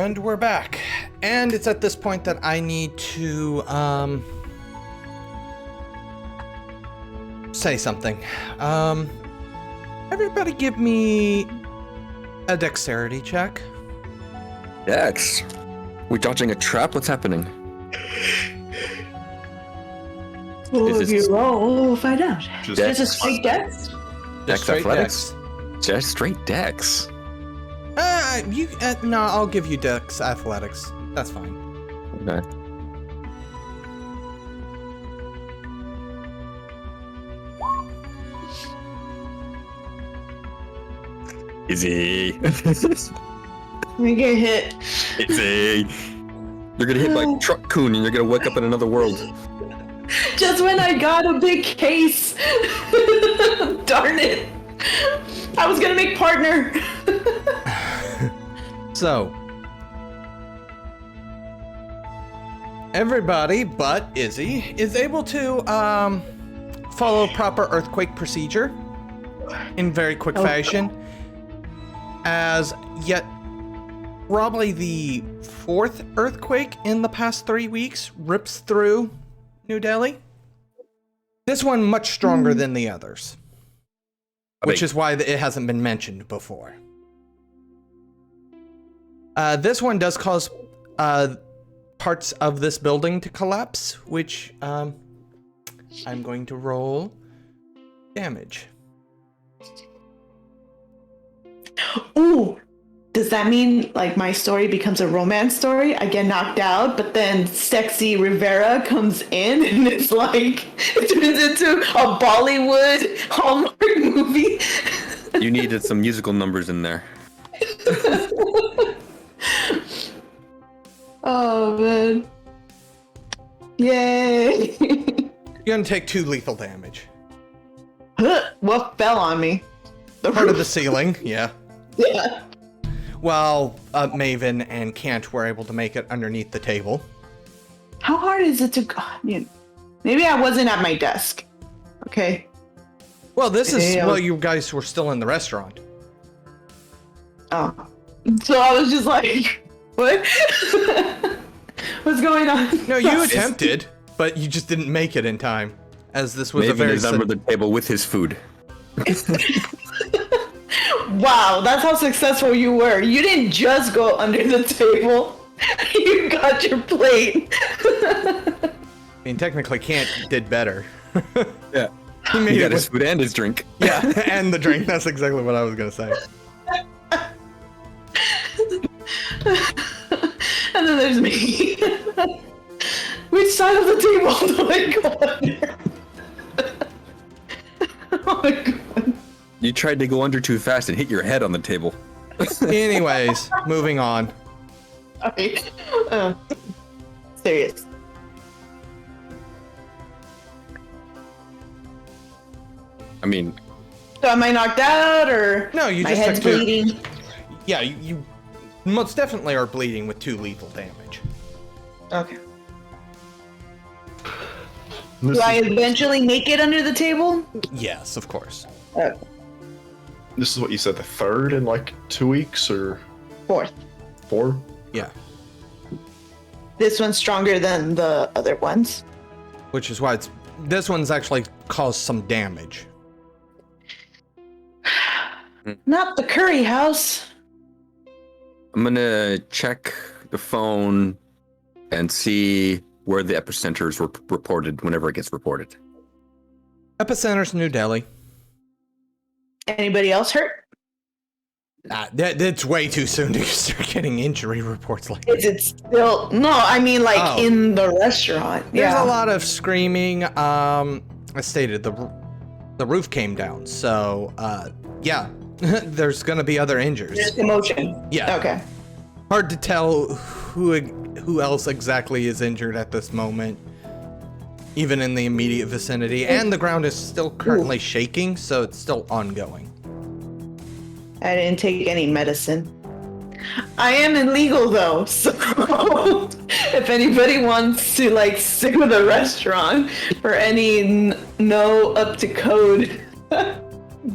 And we're back. And it's at this point that I need to, say something. Everybody give me a dexterity check. Dex? We dodging a trap? What's happening? Well, if you roll, we'll find out. Just a straight dex? Dex straight athletics? Just straight dex. No, I'll give you dex athletics. That's fine. Okay. Easy. We get hit. Easy. You're gonna hit by a truck coon and you're gonna wake up in another world. Just when I got a big case. Darn it. I was gonna make partner. So, everybody but Izzy is able to follow proper earthquake procedure in very quick fashion, as yet probably the fourth earthquake in the past 3 weeks rips through New Delhi. This one much stronger than the others, which is why it hasn't been mentioned before. This one does cause parts of this building to collapse, which I'm going to roll damage. Ooh, does that mean like my story becomes a romance story? I get knocked out, but then sexy Rivera comes in and it's like, it turns into a Bollywood Hallmark movie. You needed some musical numbers in there. Oh man. Yay. You're gonna take 2 lethal damage. What fell on me? Part of the ceiling, yeah. Yeah. While Maven and Kant were able to make it underneath the table. How hard is it to go? Maybe I wasn't at my desk. Okay. Well, this is while you guys were still in the restaurant. Oh. So I was just like, what? What's going on? No, you attempted, but you just didn't make it in time, as this was a Maven very... is under the table with his food. Wow, that's how successful you were. You didn't just go under the table. You got your plate. I mean, technically, Kant did better. Yeah. He got his food and his drink. Yeah, and the drink. That's exactly what I was going to say. And then there's me. Which side of the table do I go under? Oh my god. You tried to go under too fast and hit your head on the table. Anyways, moving on. Alright. Serious. I mean... So am I knocked out, or No, you my just head's took 2. bleeding? Yeah, you most definitely are bleeding with 2 lethal damage. Okay. Do I eventually make it under the table? Yes, of course. This is what you said, the third in like 2 weeks, or Fourth. 4? Yeah. This one's stronger than the other ones. Which is why this one's actually caused some damage. Not the curry house. I'm gonna check the phone and see where the epicenters were reported whenever it gets reported. Epicenter's New Delhi. Anybody else hurt? That's way too soon to start getting injury reports like that. Is it still? No, I mean like in the restaurant. There's a lot of screaming. I stated the roof came down, so yeah, there's gonna be other injuries. There's commotion. Yeah. Okay. Hard to tell who else exactly is injured at this moment, even in the immediate vicinity, and the ground is still currently shaking, so it's still ongoing. I didn't take any medicine. I am illegal though, so if anybody wants to like sue the restaurant for any no up to code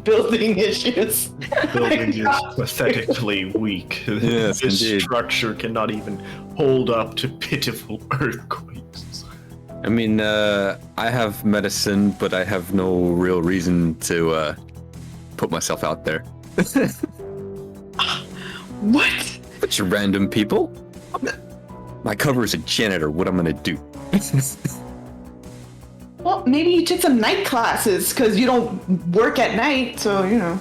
Building issues. Building is pathetically weak. Yes, This indeed. structure cannot even hold up to pitiful earthquakes. I mean, I have medicine, but I have no real reason to put myself out there. What? Bunch of random people. My cover is a janitor. What I'm gonna do? Well, maybe you took some night classes because you don't work at night, so you know.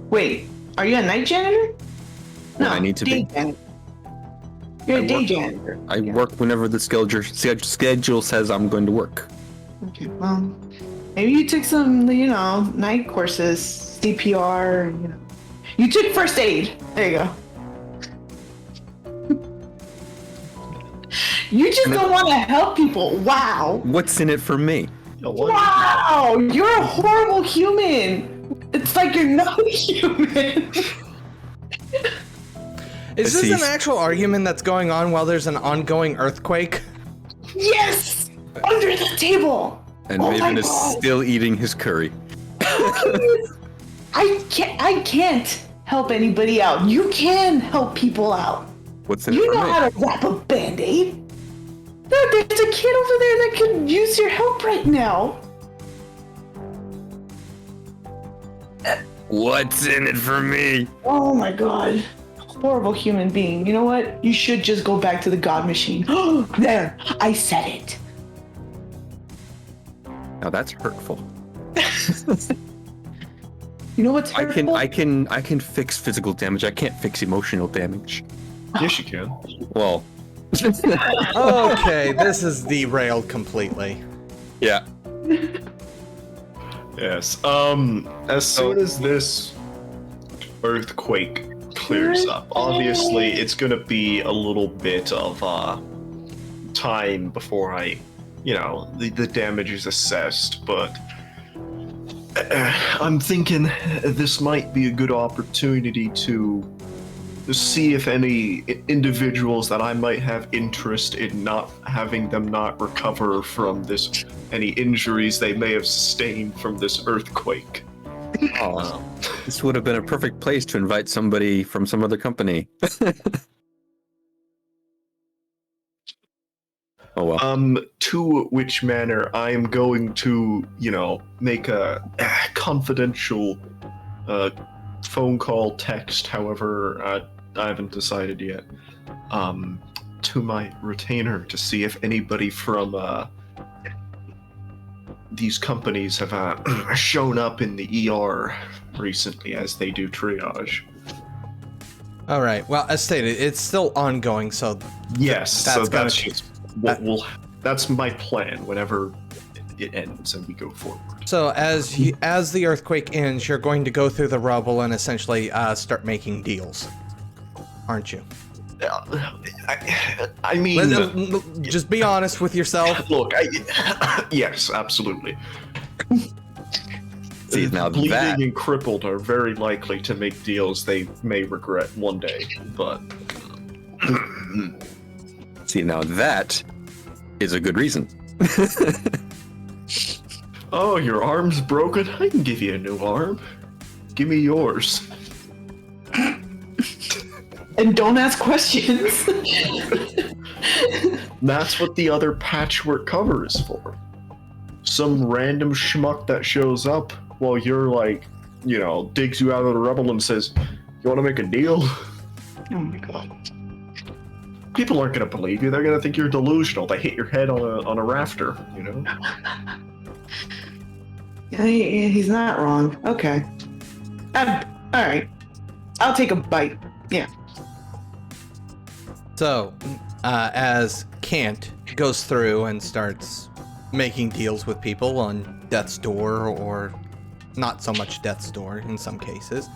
Wait, are you a night janitor? When I need to day be. janitor. You're a I day work- janitor. I Yeah. work whenever the schedule says I'm going to work. Okay, well, maybe you took some, night courses, CPR, You took first aid. There you go. You just don't want to help people. Wow. What's in it for me? You know what? Wow, you're a horrible human. It's like you're not human. Is this He's- an actual argument that's going on while there's an ongoing earthquake? Yes, under the table. And Oh my Maven is God. still eating his curry. I can't help anybody out. You can help people out. What's in it You for know me? how to wrap a band-aid. Look, there's a kid over there that could use your help right now. What's in it for me? Oh my god. Horrible human being. You know what? You should just go back to the god machine. There, I said it. Now that's hurtful. You know what's hurtful? I can fix physical damage. I can't fix emotional damage. Yes, you can. Well, Okay, this is derailed completely. yeah. Yes. As soon as this earthquake clears up, obviously it's gonna be a little bit of time before the damage is assessed, but I'm thinking this might be a good opportunity to see if any individuals that I might have interest in not having them not recover from any injuries they may have sustained from this earthquake. Oh, this would have been a perfect place to invite somebody from some other company. Oh well. To which manner I am going to, make a confidential phone call, text, however, I haven't decided yet, to my retainer to see if anybody from these companies have shown up in the ER recently as they do triage. All right. Well, as stated, it's still ongoing, so Yes, that's so gonna that's take- just that's my plan whenever it ends and we go forward. so as the earthquake ends, you're going to go through the rubble and essentially start making deals, aren't you? I mean, Just be honest with yourself. look, yes, absolutely. See, now Bleeding that and crippled are very likely to make deals they may regret one day, but that is a good reason. oh, your arm's broken? I can give you a new arm. Give me yours. And don't ask questions. That's what the other patchwork cover is for. Some random schmuck that shows up while you're digs you out of the rubble and says, "You want to make a deal?" Oh my god. People aren't gonna believe you. They're gonna think you're delusional. They hit your head on a rafter, Yeah, he's not wrong. Okay. All right. I'll take a bite. Yeah. So, as Kant goes through and starts making deals with people on death's door, or not so much death's door in some cases,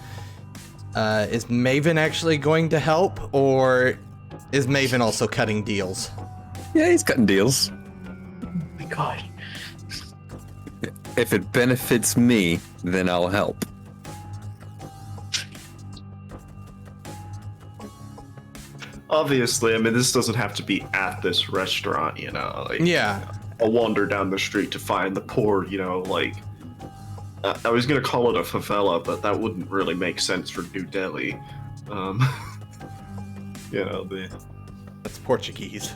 is Maven actually going to help, or is Maven also cutting deals? Yeah, he's cutting deals. Oh my god. If it benefits me, then I'll help. Obviously, I mean, this doesn't have to be at this restaurant, Yeah. I'll wander down the street to find the poor, I was gonna call it a favela, but that wouldn't really make sense for New Delhi. You know, That's Portuguese.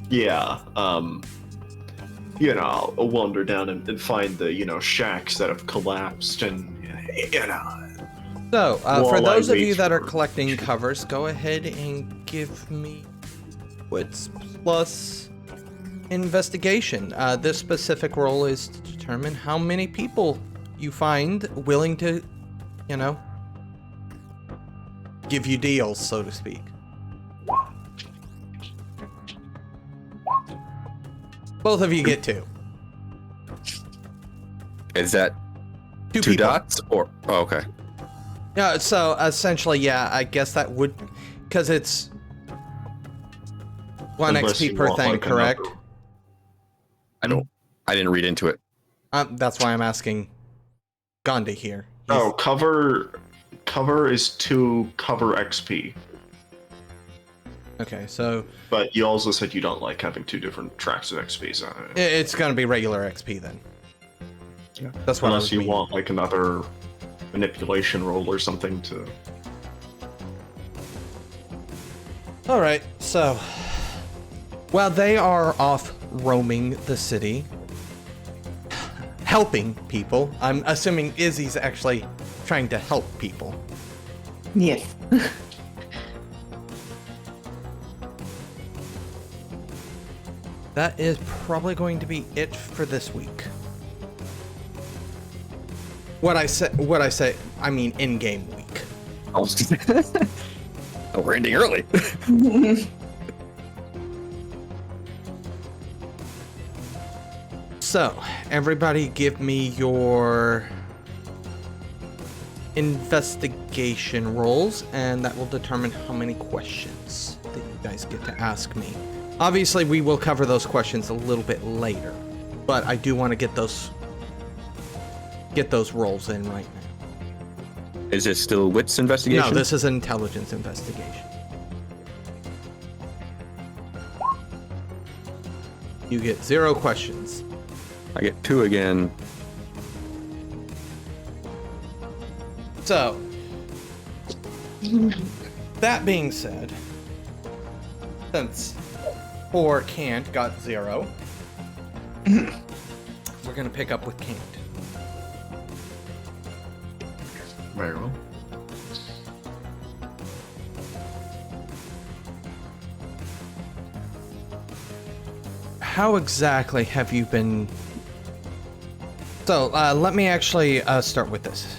yeah. You know, I'll wander down and find the, you know, shacks that have collapsed and, you know. So, for While I those of wait you that are for- collecting covers, go ahead and give me wits plus investigation. This specific role is to determine how many people you find willing to, you know, give you deals, so to speak. Both of you get 2. Is that 2 two people. dots or? Oh, okay. Yeah, so essentially, yeah, I guess that would, because it's 1 Unless XP you per want, thing, like, correct? another- I didn't read into it. That's why I'm asking Gandhi here. He's- Oh, cover is 2 cover XP. Okay, so But you also said you don't like having 2 different tracks of XP, so it's gonna be regular XP then. Yeah. That's what I unless was you meaning. want like another manipulation roll or something to. All right, so while they are off roaming the city, helping people, I'm assuming Izzy's actually trying to help people. Yes. That is probably going to be it for this week. What I say, I mean in-game week. Oh, we're ending early. So, everybody give me your investigation rolls, and that will determine how many questions that you guys get to ask me. Obviously, we will cover those questions a little bit later, but I do want to get those rolls in right now. Is it still wits investigation? No, this is an intelligence investigation. You get 0 questions. I get 2 again. So, that being said, since poor Kant got 0, we're gonna pick up with Kant. Very well. How exactly have you been... So, let me actually start with this.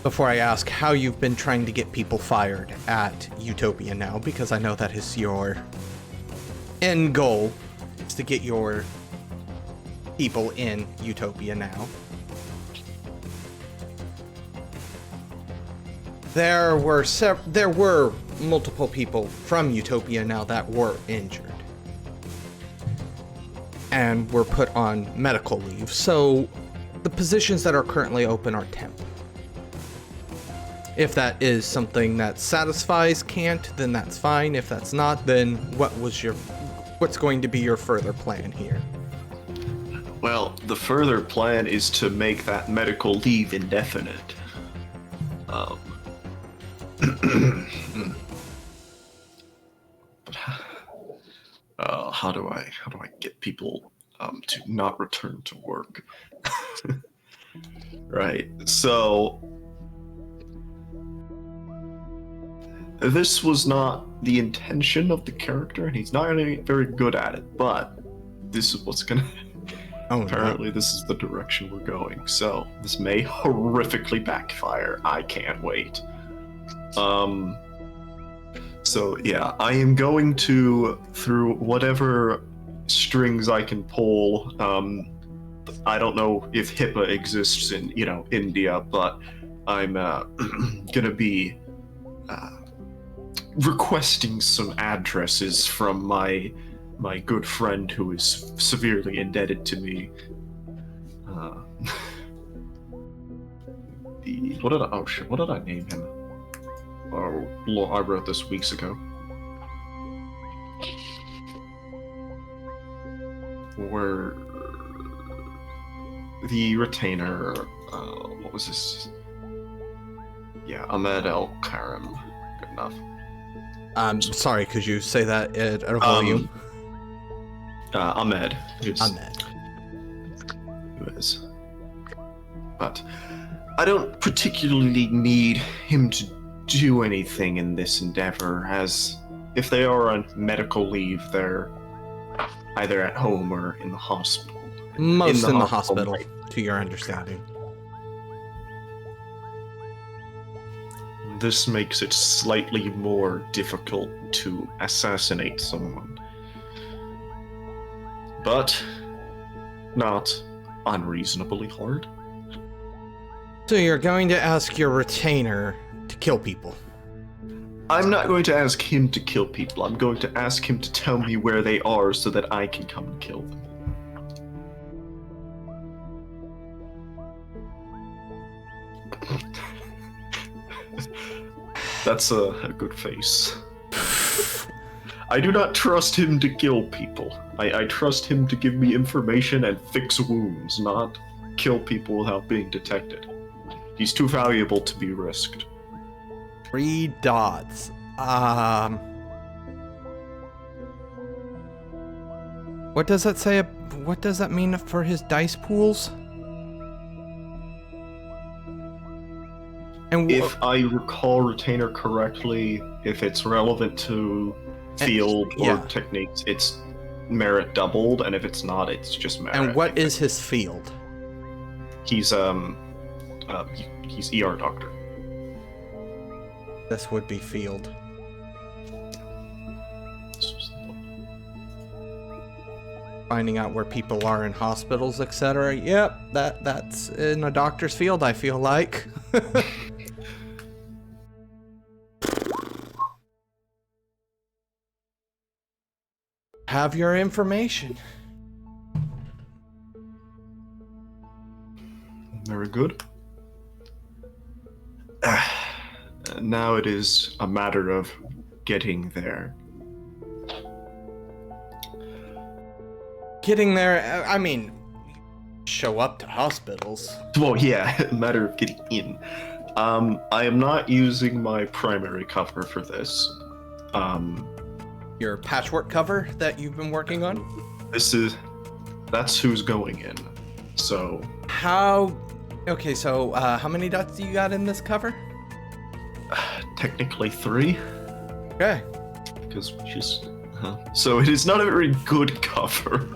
Before I ask how you've been trying to get people fired at Utopia now, because I know that is your end goal, is to get your people in Utopia now. There were multiple people from Utopia now that were injured and were put on medical leave. So the positions that are currently open are temp. If that is something that satisfies Kant, then that's fine. If that's not, then what's going to be your further plan here? Well, the further plan is to make that medical leave indefinite. How do I get people to not return to work? Right. So this was not the intention of the character, and he's not really very good at it, but this is what's gonna Oh, apparently this is the direction we're going. So this may horrifically backfire. I can't wait. So yeah, I am going to, through whatever strings I can pull, I don't know if HIPAA exists in, India, but I'm gonna be requesting some addresses from my good friend who is severely indebted to me. What did I name him? Oh, I wrote this weeks ago. Where the retainer, what was this? Yeah, Ahmed El Karim. Good enough. Sorry, could you say that at a volume? Ahmed. Ahmed. Who is. But I don't particularly need him to do anything in this endeavor, as if they are on medical leave, they're either at home or in the hospital. Most in the hospital, to your understanding. This makes it slightly more difficult to assassinate someone. But not unreasonably hard. So you're going to ask your retainer to kill people? I'm not going to ask him to kill people. I'm going to ask him to tell me where they are so that I can come and kill them. That's a good face. I do not trust him to kill people. I trust him to give me information and fix wounds, not kill people without being detected. He's too valuable to be risked. 3 dots. What does that say? What does that mean for his dice pools? And if I recall retainer correctly, if it's relevant to field or techniques, it's merit doubled, and if it's not, it's just merit. And what is his field? He's ER doctor. This would be field. Finding out where people are in hospitals, etc. Yep, that's in a doctor's field, I feel like. Have your information. Very good. Now it is a matter of getting there. Getting there, I mean, show up to hospitals. Well, yeah, a matter of getting in. I am not using my primary cover for this. Your patchwork cover that you've been working on? That's who's going in. So... Okay, so how many dots do you got in this cover? Technically 3. Okay. Because so it is not a very good cover.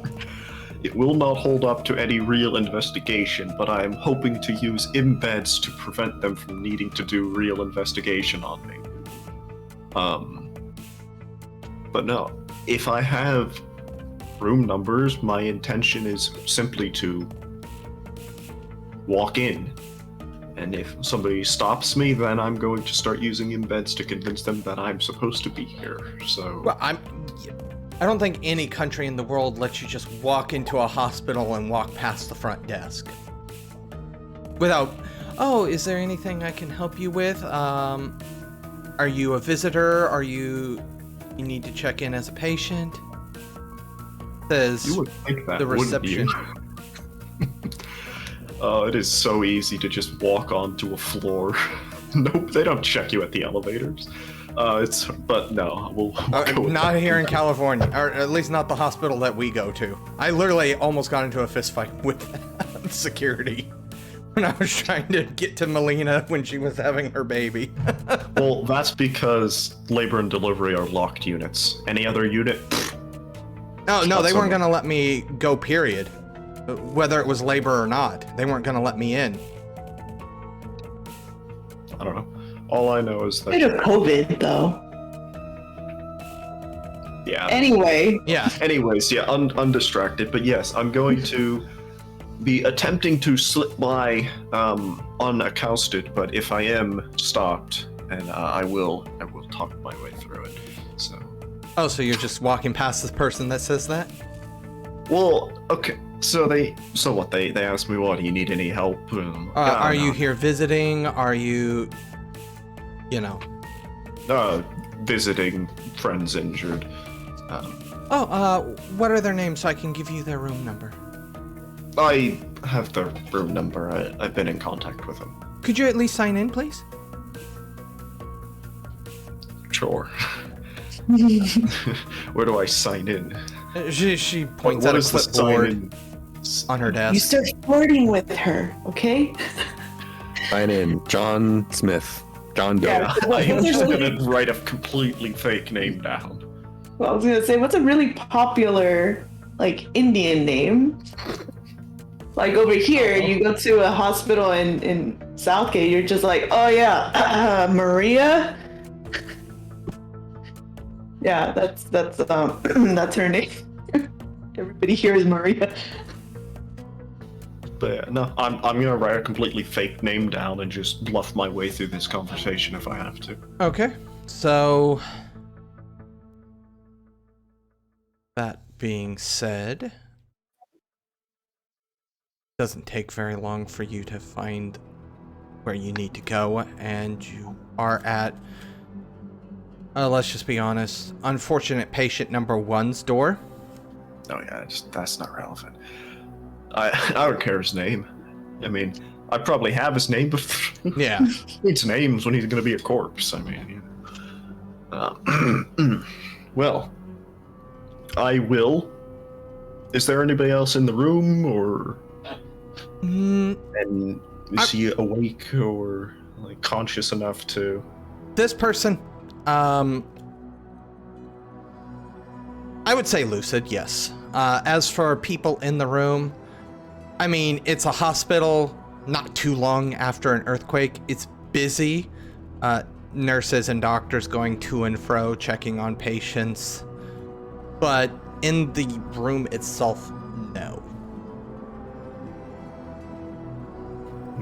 It will not hold up to any real investigation, but I am hoping to use embeds to prevent them from needing to do real investigation on me. But no, if I have room numbers, my intention is simply to walk in. And if somebody stops me, then I'm going to start using embeds to convince them that I'm supposed to be here. So well, I don't think any country in the world lets you just walk into a hospital and walk past the front desk without, oh, is there anything I can help you with? Are you a visitor? You need to check in as a patient? Says you would think that, the reception. It is so easy to just walk onto a floor. Nope, they don't check you at the elevators. But no, we'll go with not that. here in California, or at least not the hospital that we go to. I literally almost got into a fist fight with security when I was trying to get to Melina when she was having her baby. Well, that's because labor and delivery are locked units. Any other unit? No, they weren't gonna let me go, period. Whether it was labor or not, they weren't gonna let me in. I don't know. All I know is that... Bit of COVID, though. Yeah. Anyway. Yeah. Anyways, yeah, undistracted. But yes, I'm going to be attempting to slip by unaccosted, but if I am stopped, and I will talk my way through it. So. Oh, so you're just walking past this person that says that? Well, okay. So what? They asked me, "What? Do you need any help?" Are you here visiting? Are you, visiting friends injured. What are their names so I can give you their room number? I have the room number. I've been in contact with him. Could you at least sign in, please? Sure. Where do I sign in? She points What at a is the clipboard on her You desk. start flirting with her, okay? Sign in. John Smith. John Doe. Yeah. I'm just gonna write a completely fake name down. Well, I was gonna say, what's a really popular, like, Indian name? Like, over here, you go to a hospital in Southgate, you're just like, oh yeah, Maria? Yeah, that's that's her name. Everybody here is Maria. But yeah, no, I'm gonna write a completely fake name down and just bluff my way through this conversation if I have to. Okay, so that being said, doesn't take very long for you to find where you need to go, and you are at, let's just be honest, unfortunate patient number 1's door. Oh yeah, that's not relevant. I don't care his name. I mean, I probably have his name, but Yeah. he needs names when he's gonna be a corpse. I mean, well, I will. Is there anybody else in the room, or and is he awake or like conscious enough to? This person, I would say lucid, yes. As for people in the room, I mean, it's a hospital not too long after an earthquake. It's busy. Nurses and doctors going to and fro, checking on patients. But in the room itself, no.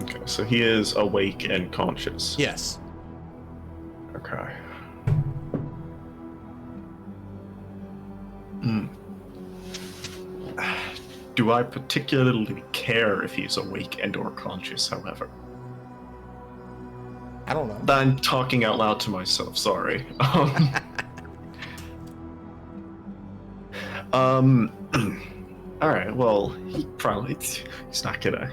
Okay, so he is awake and conscious. Yes. Okay. Do I particularly care if he's awake and or conscious, however? I don't know. I'm talking out loud to myself, sorry. Alright, well, he's not gonna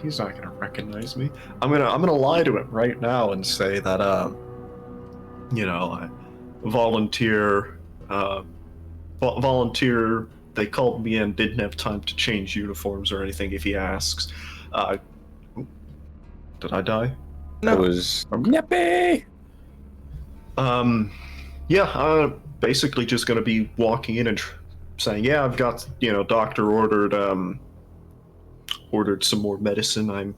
recognize me. I'm gonna lie to him right now and say that I volunteer they called me in, didn't have time to change uniforms or anything if he asks. Did I die? No. That was Nyappy! Basically just gonna be walking in and saying, yeah, I've got, doctor ordered some more medicine. I'm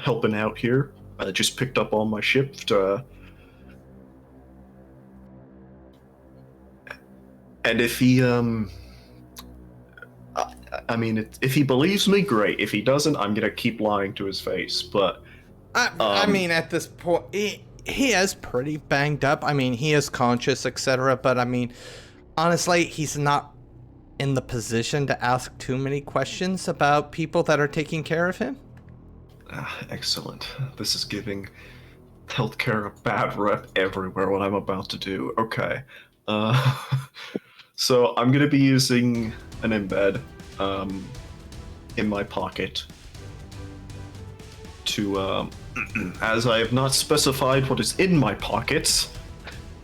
helping out here. I just picked up on my shift. And if he, if he believes me, great. If he doesn't, I'm gonna keep lying to his face. But I mean, at this point, he is pretty banged up. I mean, he is conscious, etc. But I mean, honestly, he's not in the position to ask too many questions about people that are taking care of him. Excellent. This is giving healthcare a bad rep everywhere, what I'm about to do. Okay. So I'm going to be using an embed in my pocket to, as I have not specified what is in my pockets,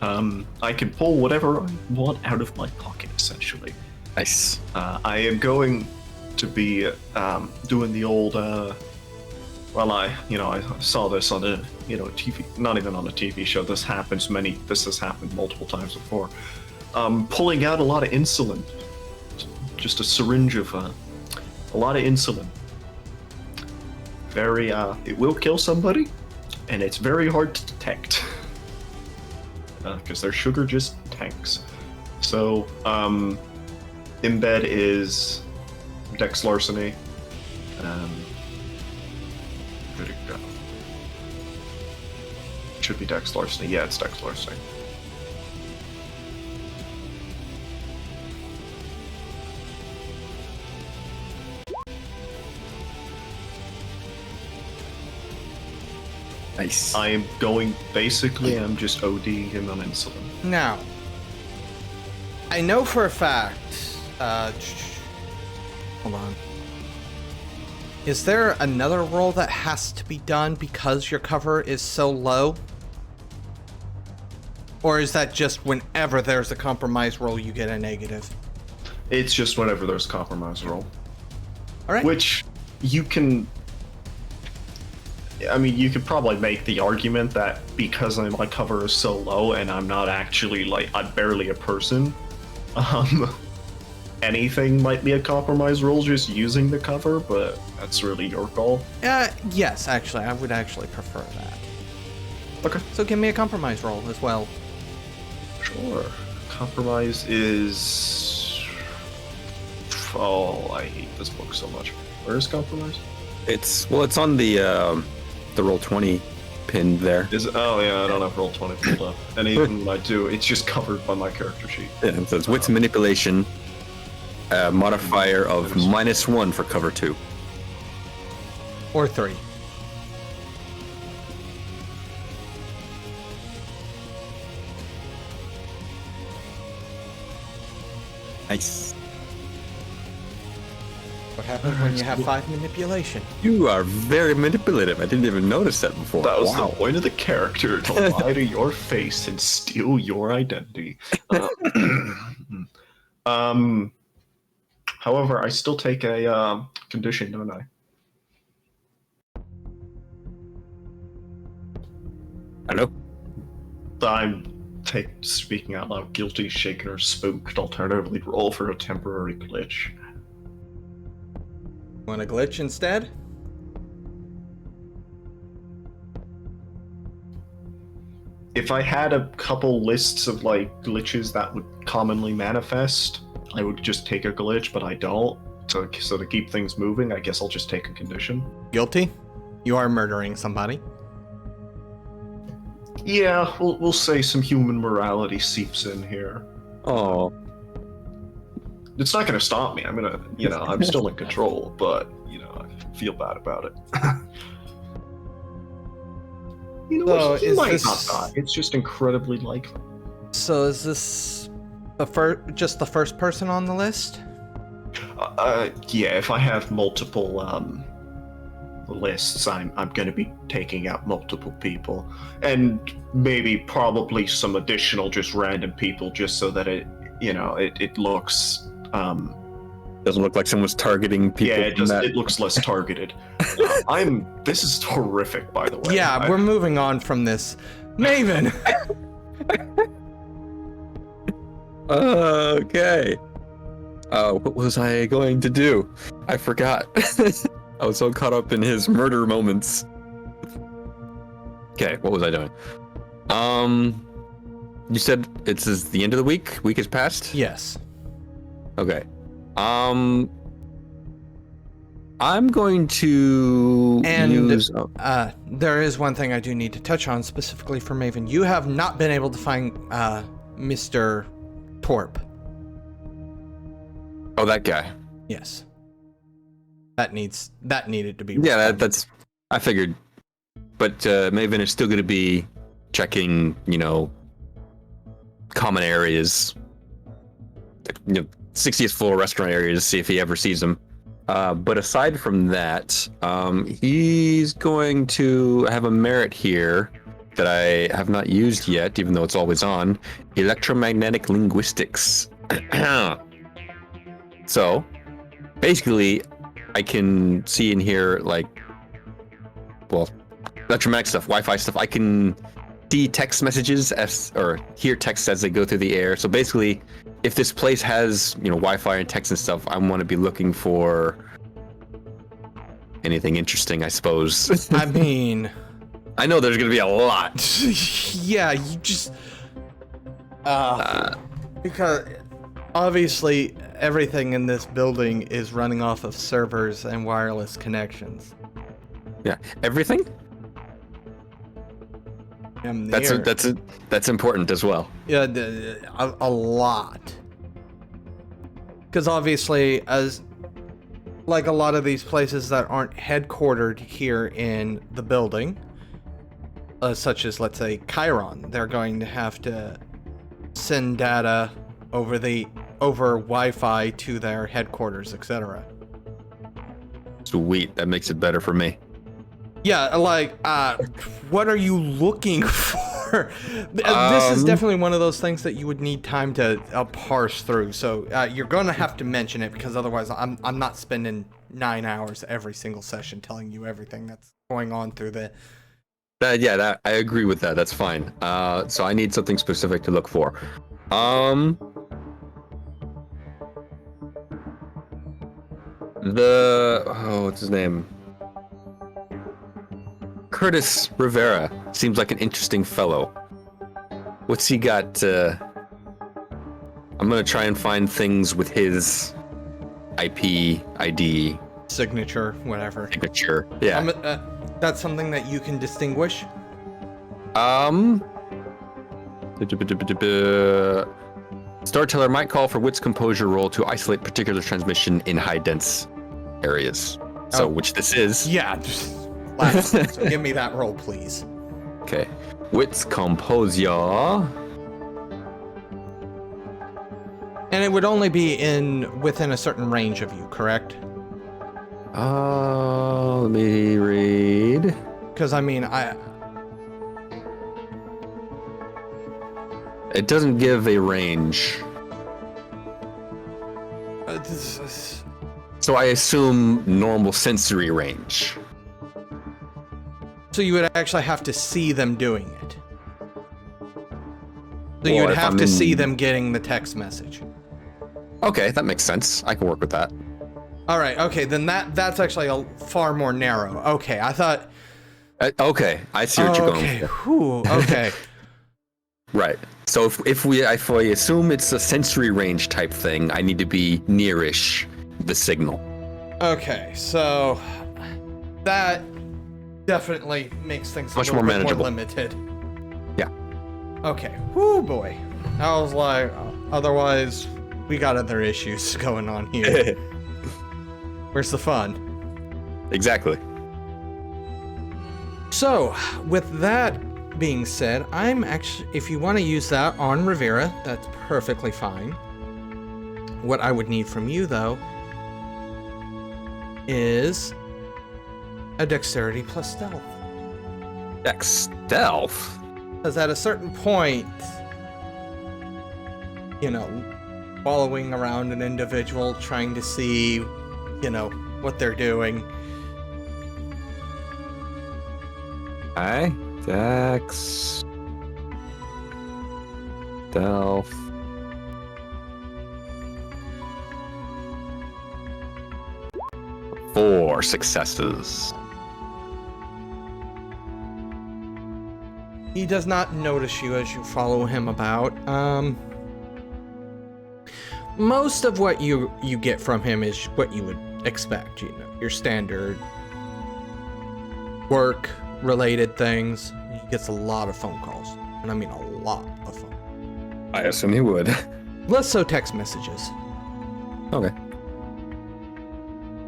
I can pull whatever I want out of my pocket, essentially. Nice. I am going to be doing the old. I saw this on a TV, not even on a TV show. This has happened multiple times before. Pulling out a lot of insulin, just a syringe of a lot of insulin. Very, it will kill somebody, and it's very hard to detect because their sugar just tanks. So, embed is Dex larceny. Where'd it go? It should be Dex larceny. Yeah, it's Dex larceny. Nice. I'm just ODing him on insulin. Now, I know for a fact. Hold on. Is there another roll that has to be done because your cover is so low? Or is that just whenever there's a compromise roll, you get a negative? It's just whenever there's compromise roll. All right. Which you can... I mean, you could probably make the argument that because my cover is so low and I'm not actually, like, I'm barely a person, anything might be a compromise roll just using the cover, but that's really your call. Yes, actually, I would actually prefer that. Okay. So give me a compromise roll as well. Sure. Compromise is... Oh, I hate this book so much. Where is compromise? It's on the Roll20 pinned there. Oh yeah, I don't have Roll20 pulled up. And even when I do, it's just covered by my character sheet. Yeah, it says wits manipulation, modifier of -1 for cover 2. Or 3. Nice. What happens when you have 5 manipulation? You are very manipulative. I didn't even notice that before. That was wow. the point of the character, to lie to your face and steal your identity. However, I still take a condition, don't I? I know. I'm speaking out loud, guilty, shaken, or spooked. Alternatively, roll for a temporary glitch. Want a glitch instead? If I had a couple lists of like glitches that would commonly manifest, I would just take a glitch, but I don't. So to keep things moving, I guess I'll just take a condition. Guilty? You are murdering somebody. Yeah, we'll say some human morality seeps in here. Oh. It's not going to stop me. I'm going to, I'm still in control, but, I feel bad about it. He might not die. It's just incredibly likely. So is this just the first person on the list? Yeah, if I have multiple lists, I'm going to be taking out multiple people. And maybe probably some additional just random people just so that it looks... doesn't look like someone's targeting people. Yeah, it looks less targeted. This is horrific, by the way. Yeah, we're moving on from this. Maven! Okay. What was I going to do? I forgot. I was so caught up in his murder moments. Okay, what was I doing? You said it's the end of the week? Week has passed? Yes. Okay. I'm going to use... there is one thing I do need to touch on specifically for Maven. You have not been able to find Mr. Torp. Oh, that guy. Yes. That needed to be... Yeah, that's... I figured. But Maven is still going to be checking, common areas. 60th floor restaurant areas to see if he ever sees them. But aside from that, he's going to have a merit here that I have not used yet, even though it's always on. Electromagnetic linguistics. So, basically, I can see and hear, electromagnetic stuff, Wi-Fi stuff. I can see text messages or hear text as they go through the air. So basically, if this place has, Wi-Fi and text and stuff, I want to be looking for anything interesting, I suppose. I mean... I know there's going to be a lot. Yeah, you just... because obviously everything in this building is running off of servers and wireless connections. Yeah, everything? That's important as well. Yeah, a lot. Because obviously, as like a lot of these places that aren't headquartered here in the building, such as let's say Chiron, they're going to have to send data over Wi-Fi to their headquarters, etc. Sweet, that makes it better for me. Yeah, like, what are you looking for? This is definitely one of those things that you would need time to parse through. So you're gonna have to mention it, because otherwise I'm not spending 9 hours every single session telling you everything that's going on through the. I agree with that. That's fine. So I need something specific to look for. What's his name? Curtis Rivera seems like an interesting fellow. What's he got? I'm gonna try and find things with his IP, ID, Signature, whatever. signature. Yeah. That's something that you can distinguish. Storyteller might call for Wit's composure roll to isolate particular transmission in high dense areas. So, which this is. Yeah, just last. So give me that roll, please. Okay. Wit's composure. And it would only be within a certain range of you, correct? Let me read. Because I mean, It doesn't give a range. So I assume normal sensory range. So you would actually have to see them doing it. So you Or would if have I'm to see in- them getting the text message. Okay, that makes sense. I can work with that. All right. Okay. Then that's actually a far more narrow. Okay. I thought. Okay, I see what you're going Okay. for. Whew, okay. Right. So if we assume it's a sensory range type thing, I need to be nearish the signal. Okay. So that definitely makes things Much a little more bit more manageable. limited. Yeah. Okay. Whoo boy. I was like, otherwise we got other issues going on here. Where's the fun? Exactly. So, with that being said, I'm actually, if you want to use that on Rivera, that's perfectly fine. What I would need from you, though, is a dexterity plus stealth. Stealth? Because at a certain point, following around an individual, trying to see, what they're doing. Okay. Dex. Stealth. Four successes. He does not notice you as you follow him about. Most of what you get from him is what you would expect, your standard work-related things. He gets a lot of phone calls, and I mean a lot of phone. I assume he would. Less so text messages. Okay.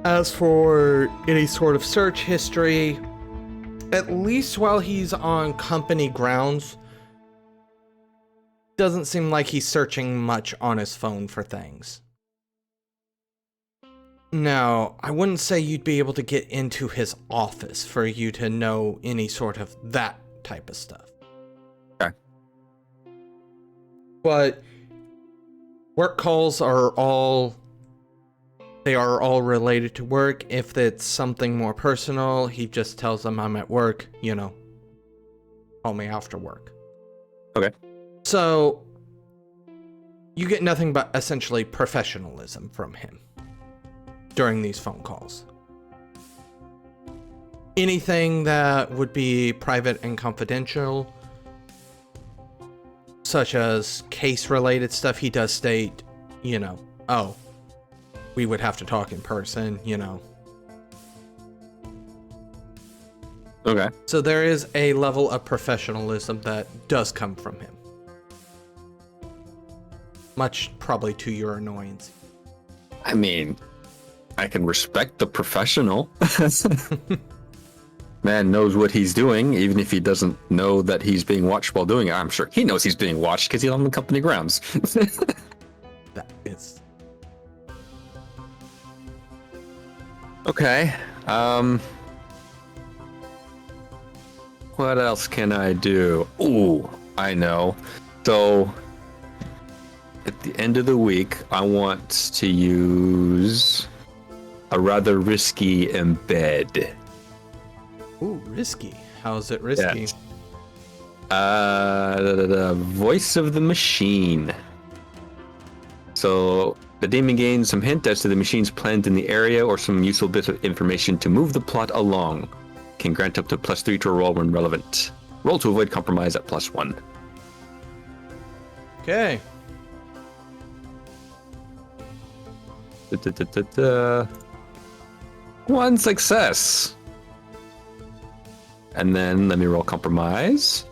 As for any sort of search history, at least while he's on company grounds, doesn't seem like he's searching much on his phone for things. Now, I wouldn't say you'd be able to get into his office for you to know any sort of that type of stuff. Okay. But work calls are all related to work. If it's something more personal, he just tells them I'm at work, call me after work. Okay. So you get nothing but essentially professionalism from him during these phone calls. Anything that would be private and confidential, such as case-related stuff, he does state, we would have to talk in person, Okay. So there is a level of professionalism that does come from him. Much probably to your annoyance. I mean, I can respect the professional. Man knows what he's doing, even if he doesn't know that he's being watched while doing it. I'm sure he knows he's being watched because he's on the company grounds. That is... Okay. What else can I do? Ooh, I know. So, at the end of the week, I want to use a rather risky embed. Ooh, risky. How is it risky? Yes. The voice of the machine. So the demon gains some hint as to the machine's plans in the area or some useful bits of information to move the plot along. Can grant up to +3 to a roll when relevant. Roll to avoid compromise at +1. Okay. One success. And then let me roll compromise.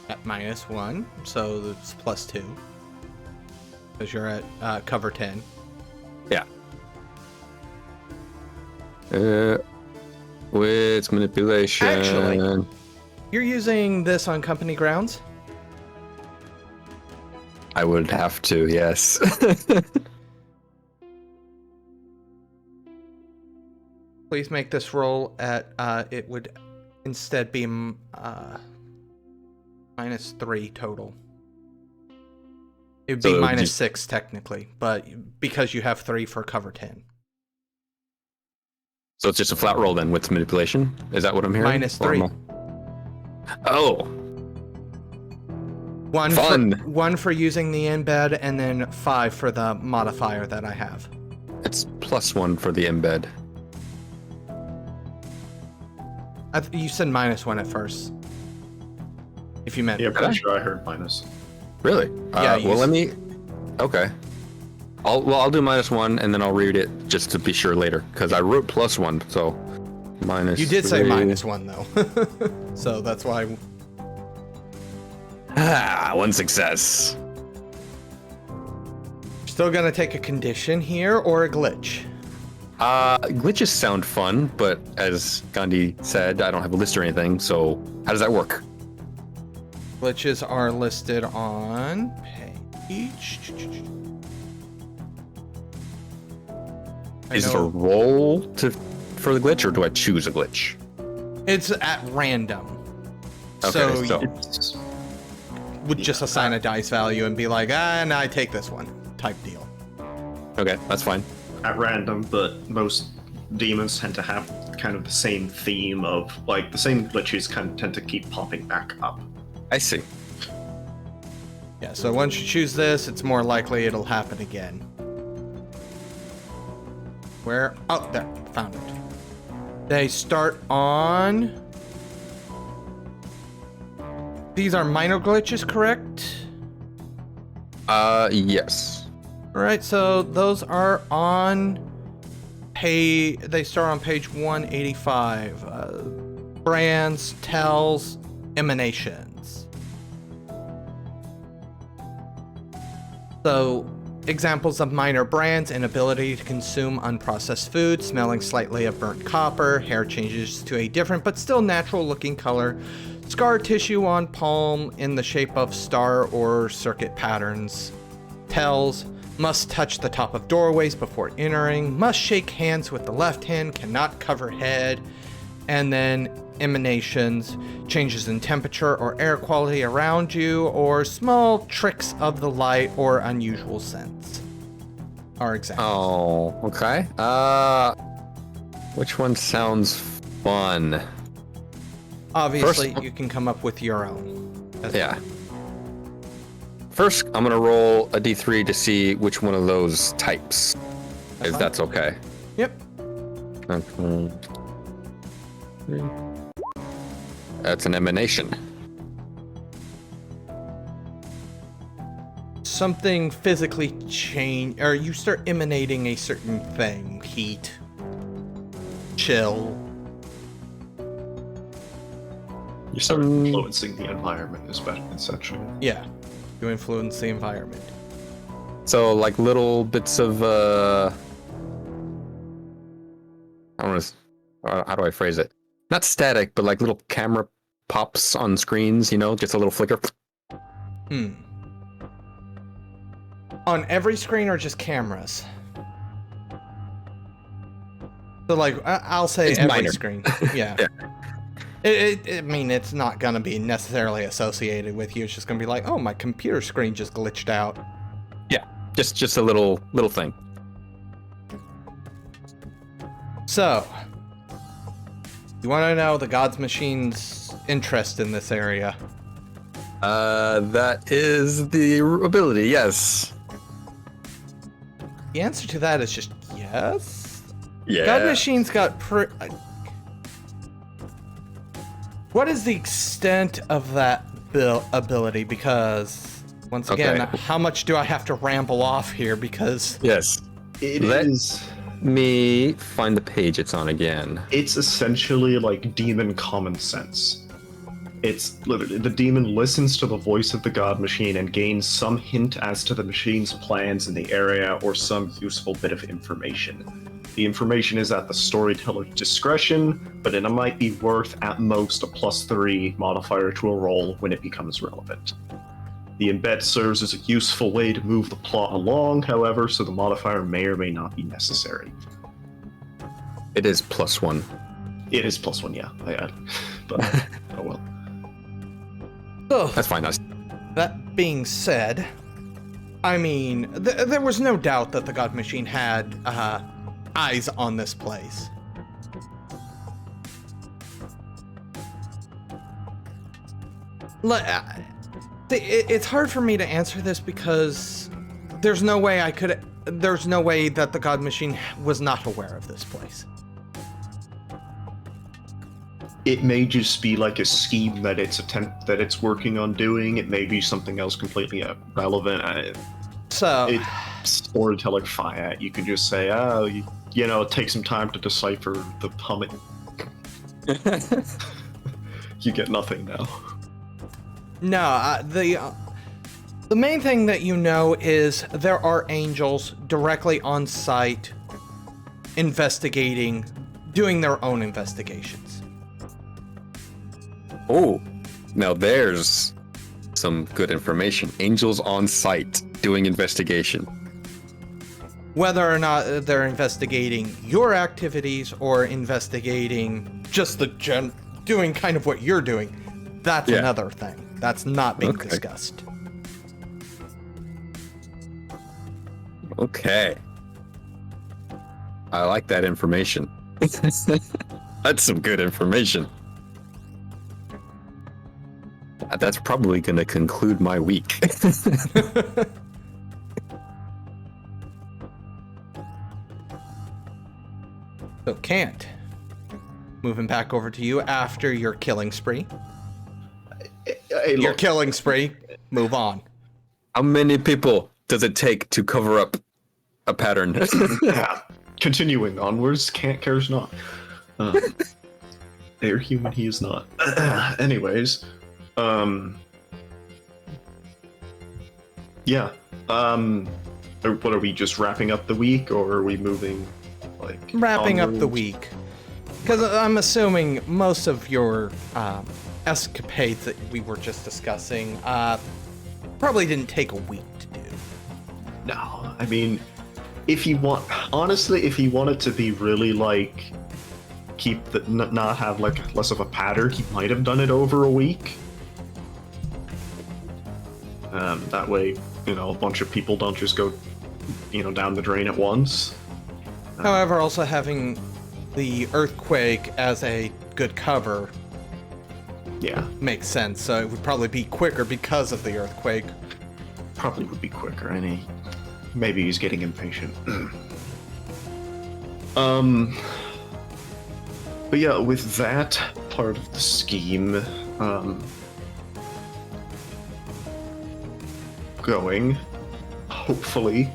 At -1, so it's +2. Because you're at cover 10. Yeah. With manipulation. Actually, you're using this on company grounds? I would have to, yes. Please make this roll at, it would instead be -3 total. It would be So -6 technically, but because you have 3 for cover 10. So it's just a flat roll then with manipulation? Is that what I'm hearing? -3. Oh, Fun. One for using the embed, and then 5 for the modifier that I have. it's +1 for the embed. You said -1 at first. If you meant. Yeah, pretty sure I heard minus. Really? Yeah, Well, let me. Okay. I'll do -1 and then I'll read it just to be sure later because I wrote +1, so minus. You did say 3. -1 though, so that's why. One success. Still gonna take a condition here or a glitch. Glitches sound fun, but as Gandhi said, I don't have a list or anything. So how does that work? Glitches are listed on page. Is it a roll for the glitch, or do I choose a glitch? It's at random. Okay, so so- you would just assign a dice value and be like, no, I take this one type deal. Okay, that's fine. At random, but most demons tend to have kind of the same theme of, like, the same glitches kind of tend to keep popping back up. I see. Yeah, so once you choose this, it's more likely it'll happen again. Where? Oh, there. Found it. They start on... These are minor glitches, correct? Yes. Alright, so those are on page... They start on page 185. Brands, tells, emanations. So... Examples of minor brands: inability to consume unprocessed food, smelling slightly of burnt copper, hair changes to a different but still natural looking color, scar tissue on palm in the shape of star or circuit patterns. Tells: must touch the top of doorways before entering, must shake hands with the left hand, cannot cover head. And then emanations: changes in temperature or air quality around you, or small tricks of the light or unusual scents are examples. Oh, okay. Which one sounds fun? Obviously, First- you can come up with your own. Yeah. First, I'm gonna roll a d3 to see which one of those types, That's if fine. that's okay. Yep. Okay. That's an emanation. Something physically change, or you start emanating a certain thing: heat, chill. You start influencing the environment, essentially. Yeah, you influence the environment. So, like little bits of I don't know, how do I phrase it? Not static, but like little camera pops on screens, just a little flicker. On every screen or just cameras? So, like, I'll say It's every minor. screen. Yeah. Yeah. I mean, it's not gonna be necessarily associated with you. It's just gonna be like, oh, my computer screen just glitched out. Yeah, just a little thing. So, you want to know the God's Machine's interest in this area? That is the ability, yes. The answer to that is just yes. Yeah. God Machine's got What is the extent of that ability? Because, once again, Okay. how much do I have to ramble off here? Because Yes. It Let- is. Me find the page it's on again. It's essentially like demon common sense. It's literally the demon listens to the voice of the God Machine and gains some hint as to the machine's plans in the area or some useful bit of information. The information is at the storyteller's discretion, but it might be worth at most a +3 modifier to a roll when it becomes relevant. The embed serves as a useful way to move the plot along, however, so the modifier may or may not be necessary. It is +1. It is +1, yeah. But oh well. so, That's fine. that being said, I mean, there was no doubt that the God Machine had eyes on this place. It's hard for me to answer this because there's no way that the God Machine was not aware of this place. It may just be like a scheme that it's working on doing. It may be something else completely irrelevant. So, It's storyteller fire. You can just say, oh, you know, take some time to decipher the humming. You get nothing now. no, the main thing that you know is there are angels directly on site investigating, doing their own investigations. Oh, now there's some good information. Angels on site doing investigation. Whether or not they're investigating your activities or investigating just doing kind of what you're doing, that's Yeah. another thing. That's not being Okay. discussed. Okay. I like that information. That's some good information. That's probably going to conclude my week. So, Kant, moving back over to you after your killing spree. Hey, Your look, killing spree, move on. How many people does it take to cover up a pattern? continuing onwards, Kant cares not. They're human, he is not. Anyways, yeah. What are we just wrapping up the week, or are we moving, like, Wrapping up the onwards? week. Because I'm assuming most of your escapades that we were just discussing probably didn't take a week to do. No, I mean, if you want, honestly, if he wanted to be really like, not have like less of a pattern, he might have done it over a week. That way, you know, a bunch of people don't just go, you know, down the drain at once. However, also having the earthquake as a good cover Yeah, makes sense. So it would probably be quicker because of the earthquake. probably would be quicker, and maybe he's getting impatient. But yeah, with that part of the scheme, going, hopefully,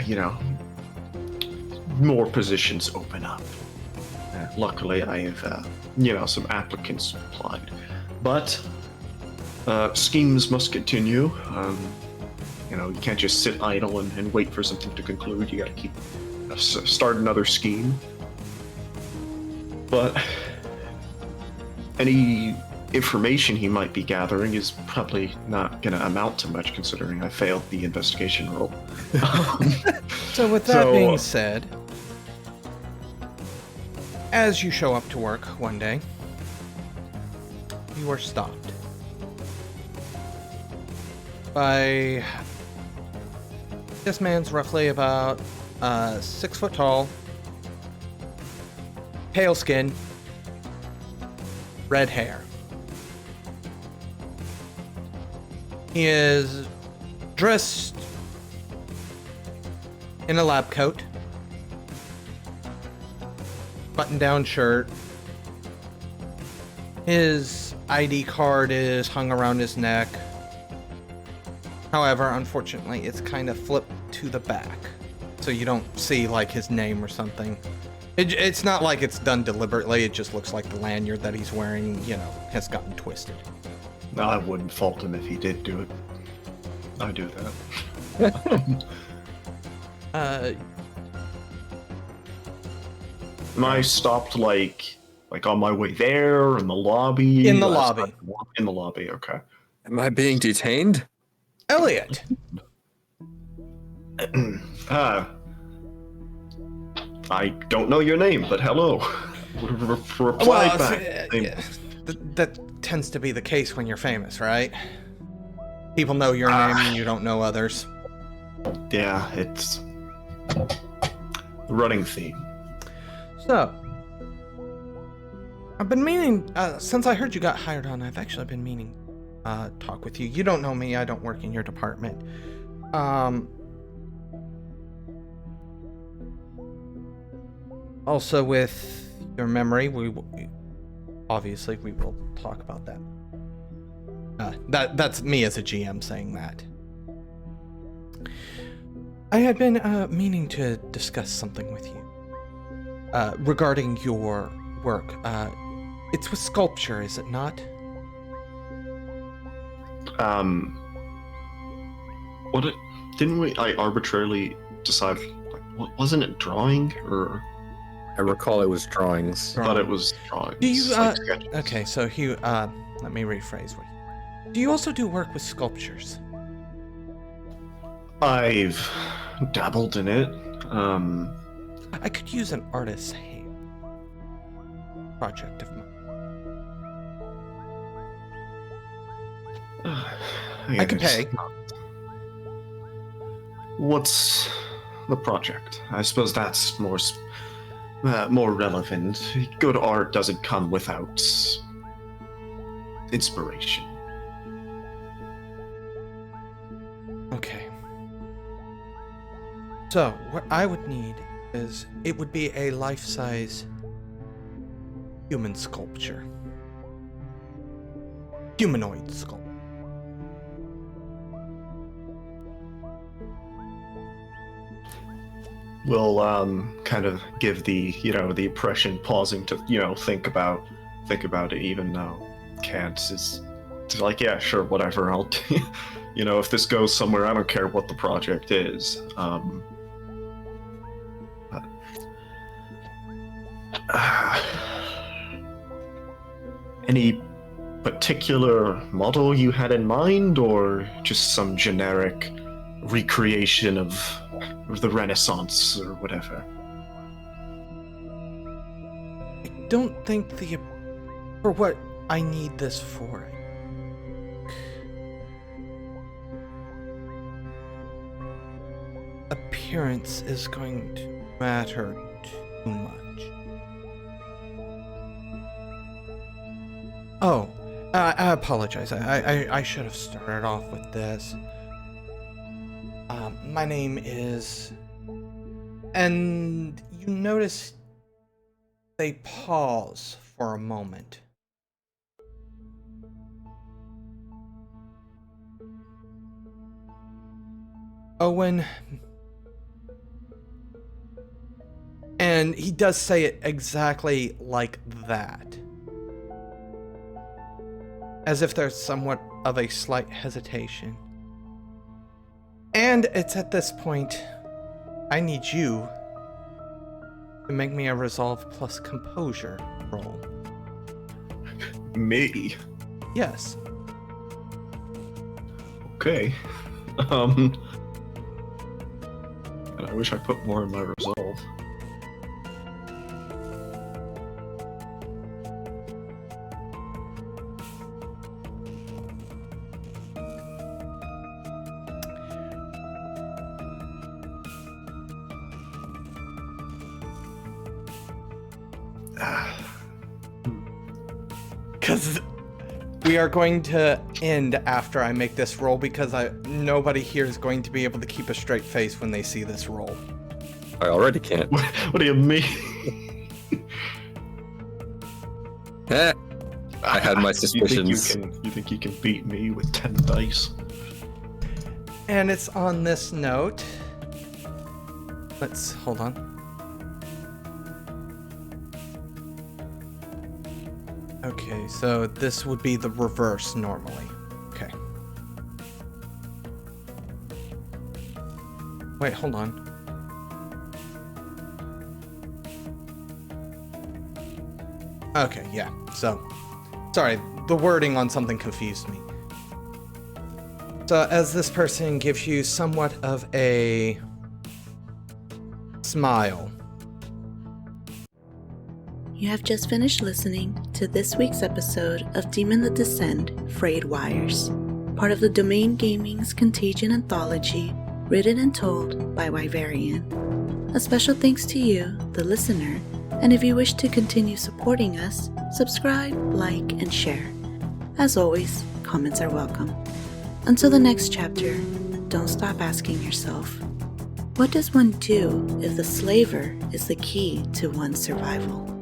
you know, more positions open up. Luckily, I have, you know, some applicants applied, but schemes must continue. You know, you can't just sit idle and wait for something to conclude. You got to start another scheme. But any information he might be gathering is probably not going to amount to much, considering I failed the investigation roll. So with that So- being said, As you show up to work one day, you are stopped by this man's roughly about 6 foot tall, pale skin, red hair. He is dressed in a lab coat, button-down shirt. His ID card is hung around his neck. However, unfortunately, it's kind of flipped to the back, so you don't see like his name or something. It's not like it's done deliberately. It just looks like the lanyard that he's wearing, you know, has gotten twisted. I wouldn't fault him if he did do it. I do that. Am I stopped like on my way there in the lobby? In the lobby. In the lobby, okay. Am I being detained? Elliot. I don't know your name, but hello. Reply Well, back. yeah, that tends to be the case when you're famous, right? People know your name and you don't know others. Yeah, it's a running theme. So, I've been meaning, since I heard you got hired on, I've actually been meaning talk with you. You don't know me, I don't work in your department. Also with your memory, we obviously we will talk about that. That's me as a GM saying that. I had been meaning to discuss something with you regarding your work. It's with sculpture, is it not? Didn't we? I arbitrarily decide. Wasn't it drawing or? I recall it was drawings. I thought it was drawings. Do you? like sketches. Okay, so let me rephrase. Do you also do work with sculptures? I've dabbled in it. I could use an artist's hand. Project of mine. I could pay. What's the project? I suppose that's more relevant. Good art doesn't come without inspiration. Okay. So, what I would need is, it would be a life-size human sculpture. Humanoid sculpture. Will kind of give the the impression pausing to think about it, even though Kant is like, yeah, sure, whatever, I'll if this goes somewhere, I don't care what the project is. Any particular model you had in mind, or just some generic recreation of the Renaissance or whatever? I don't think for what I need this for. Appearance is going to matter too much. Oh, I apologize. I should have started off with this. My name is... And you notice they pause for a moment. Owen... And he does say it exactly like that. As if there's somewhat of a slight hesitation. And it's at this point, I need you to make me a resolve plus composure roll. Me? Yes. Okay. And I wish I put more in my resolve. Because we are going to end after I make this roll, because nobody here is going to be able to keep a straight face when they see this roll. I already can't. What do you mean? I had my suspicions. You think you can beat me with 10 dice? And it's on this note. Hold on. Okay, so this would be the reverse normally. Okay. Wait, hold on. Okay, yeah, so, sorry, the wording on something confused me. So, as this person gives you somewhat of a smile. You have just finished listening to this week's episode of Demon the Descend, Frayed Wires, part of the Domain Gaming's Contagion Anthology, written and told by Wyverian. A special thanks to you, the listener, and if you wish to continue supporting us, subscribe, like, and share. As always, comments are welcome. Until the next chapter, don't stop asking yourself, what does one do if the slaver is the key to one's survival?